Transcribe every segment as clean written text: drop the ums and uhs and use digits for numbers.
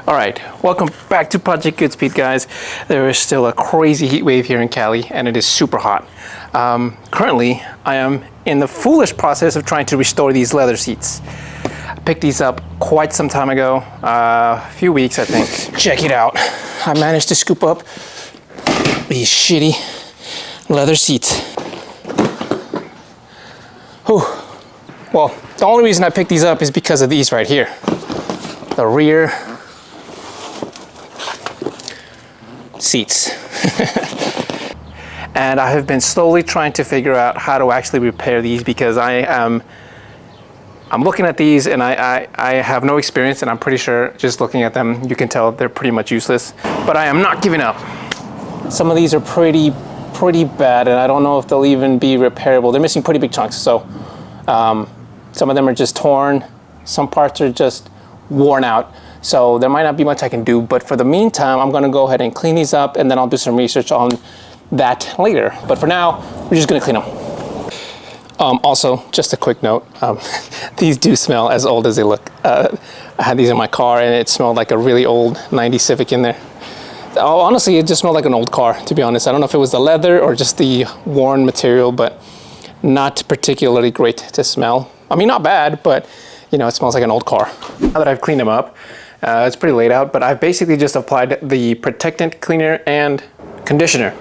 All right, welcome back to Project GoodSpeed, guys. There is still a crazy heat wave here in Cali, and it is super hot. Currently, I am in the foolish process of trying to restore these leather seats. I picked these up quite some time ago, a few weeks, I think. Check it out. I managed to scoop up these shitty leather seats. Whew. Well, the only reason I picked these up is because of these right here. The rear seats. And I have been slowly trying to figure out how to actually repair these because I'm looking at these and I have no experience, and I'm pretty sure just looking at them you can tell they're pretty much useless, but I am not giving up. Some of these are pretty bad, and I don't know if they'll even be repairable. They're missing pretty big chunks, so some of them are just torn, some parts are just worn out. So there might not be much I can do, but for the meantime, I'm gonna go ahead and clean these up, and then I'll do some research on that later. But for now, we're just gonna clean them. Also, just a quick note, these do smell as old as they look. I had these in my car, and it smelled like a really old 90s Civic in there. Oh, honestly, it just smelled like an old car, to be honest. I don't know if it was the leather or just the worn material, but not particularly great to smell. I mean, not bad, but you know, it smells like an old car. Now that I've cleaned them up, it's pretty laid out, but I've basically just applied the protectant cleaner and conditioner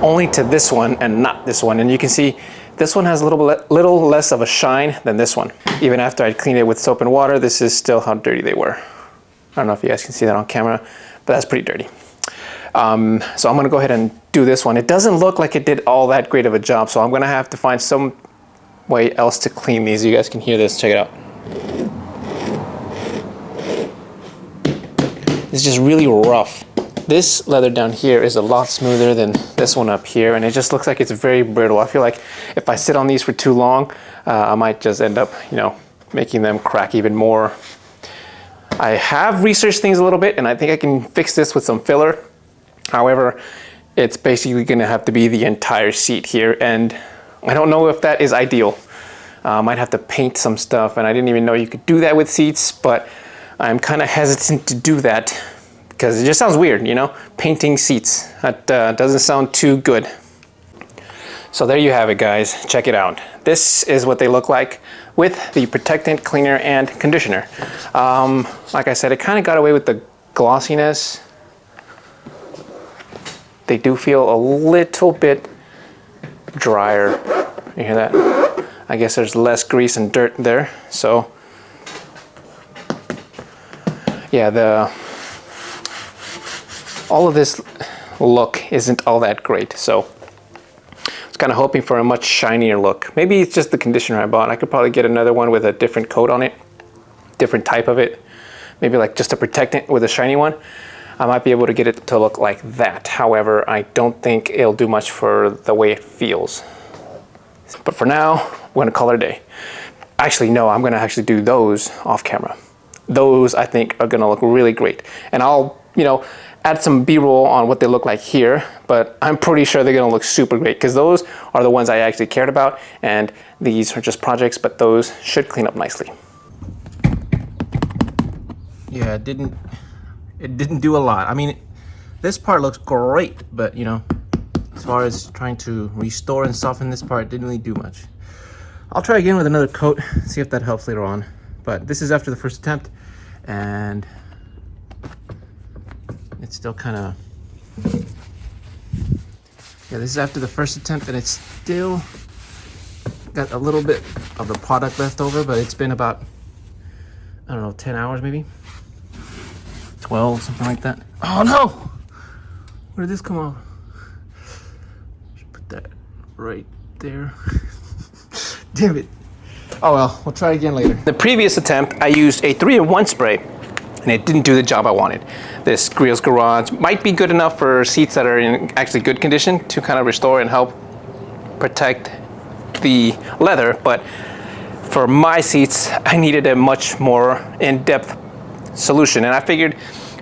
only to this one and not this one. And you can see this one has a little less of a shine than this one. Even after I cleaned it with soap and water, this is still how dirty they were. I don't know if you guys can see that on camera, but that's pretty dirty. So I'm gonna go ahead and do this one. It doesn't look like it did all that great of a job, so I'm gonna have to find some way else to clean these. You guys can hear this, check it out. It's just really rough. This leather down here is a lot smoother than this one up here, and it just looks like it's very brittle. I feel like if I sit on these for too long, I might just end up, you know, making them crack even more. I have researched things a little bit, and I think I can fix this with some filler. However, it's basically gonna have to be the entire seat here, and I don't know if that is ideal. I might have to paint some stuff, and I didn't even know you could do that with seats, but I'm kind of hesitant to do that because it just sounds weird, you know, painting seats. That doesn't sound too good. So there you have it, guys. Check it out. This is what they look like with the protectant cleaner and conditioner. Like I said, it kind of got away with the glossiness. They do feel a little bit drier. You hear that? I guess there's less grease and dirt there. So yeah, all of this look isn't all that great. So I was kind of hoping for a much shinier look. Maybe it's just the conditioner I bought. I could probably get another one with a different coat on it, different type of it. Maybe like just a protectant with a shiny one. I might be able to get it to look like that. However, I don't think it'll do much for the way it feels. But for now, we're gonna call it a day. Actually, no, I'm gonna actually do those off camera. Those I think are gonna look really great. And I'll, you know, add some B-roll on what they look like here, but I'm pretty sure they're gonna look super great because those are the ones I actually cared about, and these are just projects, but those should clean up nicely. Yeah, it didn't do a lot. I mean, this part looks great, but you know, as far as trying to restore and soften this part, it didn't really do much. I'll try again with another coat, see if that helps later on. But this is after the first attempt, and it's still kind of, yeah, this is after the first attempt, and it's still got a little bit of the product left over, but it's been about, I don't know, 10 hours maybe? 12, something like that. Oh no! Where did this come off? Should put that right there. Damn it. Oh well, we'll try again later. The previous attempt, I used a 3-in-1 spray, and it didn't do the job I wanted. This Griot's Garage might be good enough for seats that are in actually good condition to kind of restore and help protect the leather, but for my seats, I needed a much more in-depth solution, and I figured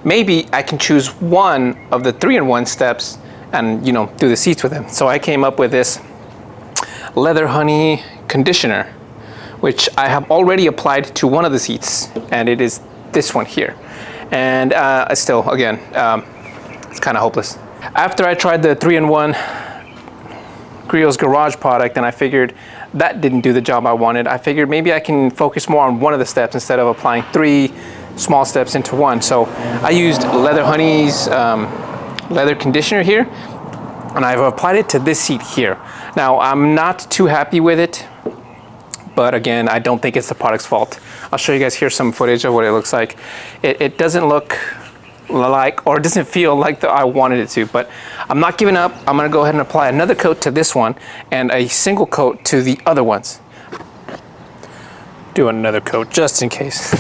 maybe I can choose one of the 3-in-1 steps and, you know, do the seats with them. So I came up with this Leather Honey conditioner, which I have already applied to one of the seats, and it is this one here. And still, again, it's kind of hopeless. After I tried the 3-in-1 Griot's Garage product, and I figured that didn't do the job I wanted, I figured maybe I can focus more on one of the steps instead of applying 3 small steps into one. So I used Leather Honey's leather conditioner here, and I've applied it to this seat here. Now, I'm not too happy with it, but again, I don't think it's the product's fault. I'll show you guys here some footage of what it looks like. It doesn't look like, or it doesn't feel like I wanted it to, but I'm not giving up. I'm gonna go ahead and apply another coat to this one and a single coat to the other ones. Do another coat just in case.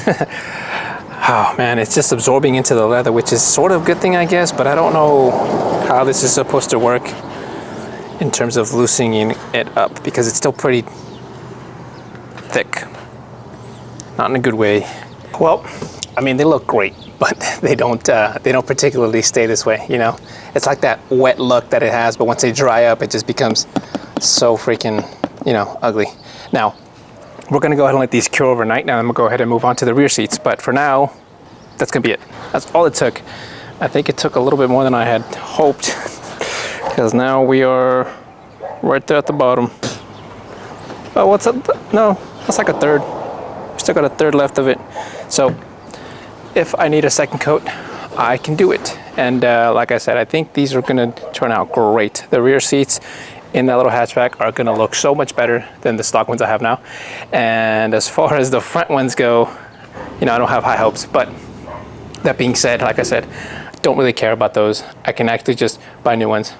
Oh man, it's just absorbing into the leather, which is sort of a good thing, I guess, but I don't know how this is supposed to work in terms of loosening it up, because it's still pretty thick. Not in a good way. Well, I mean, they look great, but they don't particularly stay this way, you know? It's like that wet look that it has, but once they dry up, it just becomes so freaking, you know, ugly. Now, we're gonna go ahead and let these cure overnight. Now I'm gonna go ahead and move on to the rear seats, but for now, that's gonna be it. That's all it took. I think it took a little bit more than I had hoped, because now we are right there at the bottom. Oh, what's up? No, that's like a third. Still got a third left of it. So if I need a second coat, I can do it. And like I said, I think these are gonna turn out great. The rear seats in that little hatchback are gonna look so much better than the stock ones I have now. And as far as the front ones go, you know, I don't have high hopes, but that being said, like I said, don't really care about those. I can actually just buy new ones.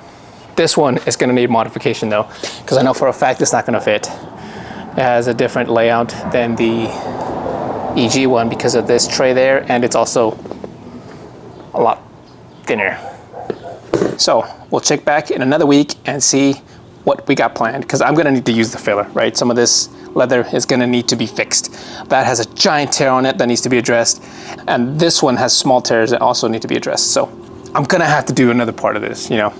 This one is gonna need modification though, because I know for a fact it's not gonna fit. It has a different layout than the EG one because of this tray there, and it's also a lot thinner. So we'll check back in another week and see what we got planned, because I'm gonna need to use the filler, right? Some of this leather is gonna need to be fixed. That has a giant tear on it that needs to be addressed, and this one has small tears that also need to be addressed. So I'm gonna have to do another part of this, you know.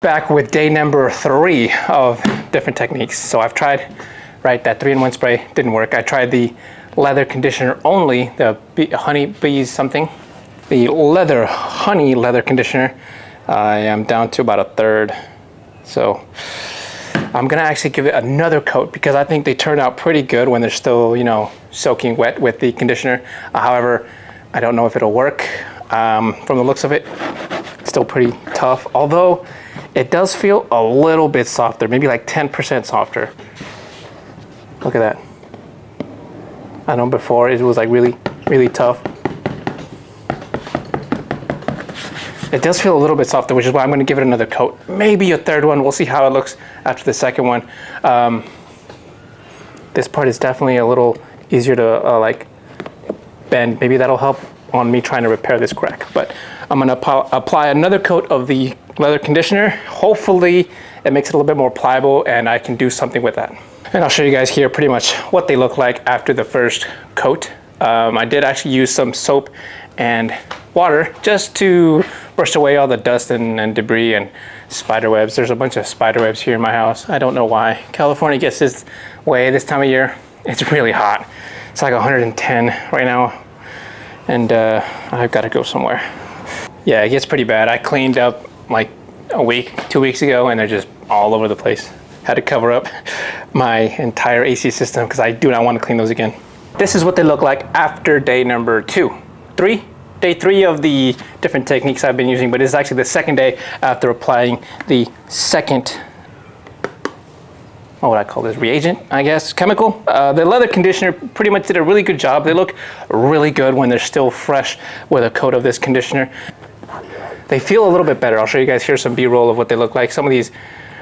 Back with day number 3 of different techniques. So I've tried, right, that 3-in-1 spray, didn't work. I tried the leather conditioner only, the honey bees something. The leather honey leather conditioner, I am down to about a third. So I'm gonna actually give it another coat, because I think they turn out pretty good when they're still, you know, soaking wet with the conditioner. However, I don't know if it'll work. From the looks of it, it's still pretty tough, although it does feel a little bit softer, maybe like 10% softer. Look at that. I know before it was like really, really tough. It does feel a little bit softer, which is why I'm going to give it another coat. Maybe a third one. We'll see how it looks after the second one. This part is definitely a little easier to like bend. Maybe that'll help on me trying to repair this crack. But I'm going to apply another coat of the leather conditioner. Hopefully it makes it a little bit more pliable and I can do something with that. And I'll show you guys here pretty much what they look like after the first coat. I did actually use some soap and water just to brush away all the dust and debris and spider webs. There's a bunch of spider webs here in my house. I don't know why. California gets this way this time of year. It's really hot. It's like 110 right now. And I've got to go somewhere. Yeah, it gets pretty bad. I cleaned up like a week, 2 weeks ago, and they're just all over the place. Had to cover up my entire AC system because I do not want to clean those again. This is what they look like after day number 3. Day 3 of the different techniques I've been using, but it's actually the second day after applying the second, what would I call this, reagent, I guess, chemical. The leather conditioner pretty much did a really good job. They look really good when they're still fresh with a coat of this conditioner. They feel a little bit better. I'll show you guys here some B-roll of what they look like. Some of these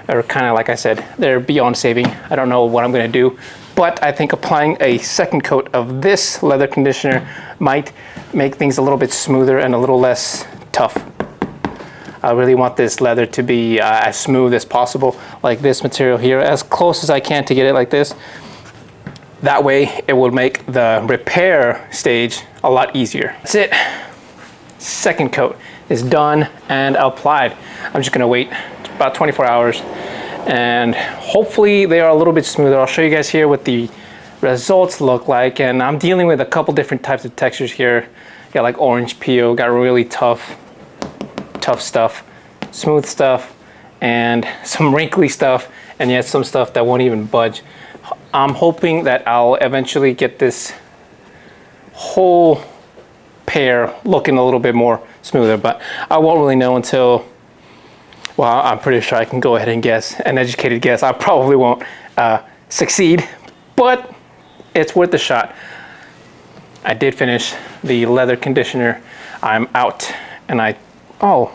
are kind of, like I said, they're beyond saving. I don't know what I'm gonna do, but I think applying a second coat of this leather conditioner might make things a little bit smoother and a little less tough. I really want this leather to be as smooth as possible, like this material here, as close as I can to get it like this. That way it will make the repair stage a lot easier. That's it. Second coat is done and applied. I'm just gonna wait about 24 hours and hopefully they are a little bit smoother. I'll show you guys here what the results look like, and I'm dealing with a couple different types of textures here. Got like orange peel, got really tough stuff, smooth stuff, and some wrinkly stuff, and yet some stuff that won't even budge. I'm hoping that I'll eventually get this whole pair looking a little bit more smoother, but I won't really know until, well, I'm pretty sure I can go ahead and guess, an educated guess. I probably won't succeed, but it's worth a shot. I did finish the leather conditioner. I'm out, and oh,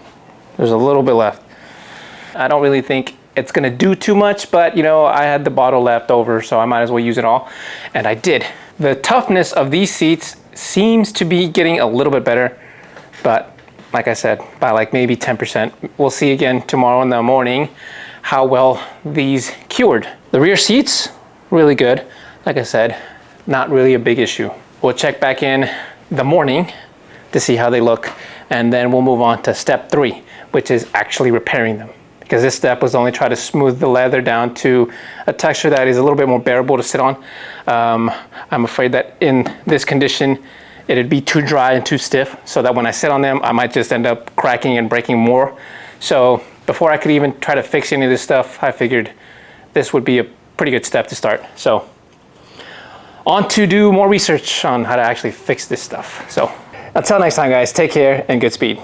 there's a little bit left. I don't really think it's gonna do too much, but you know, I had the bottle left over, so I might as well use it all, and I did. The toughness of these seats seems to be getting a little bit better, but like I said, by like maybe 10%. We'll see again tomorrow in the morning how well these cured. The rear seats, really good. Like I said, not really a big issue. We'll check back in the morning to see how they look, and then we'll move on to step 3, which is actually repairing them. Because this step was only try to smooth the leather down to a texture that is a little bit more bearable to sit on. I'm afraid that in this condition, it'd be too dry and too stiff, so that when I sit on them, I might just end up cracking and breaking more. So before I could even try to fix any of this stuff, I figured this would be a pretty good step to start. So on to do more research on how to actually fix this stuff. So until next time, guys, take care and good speed.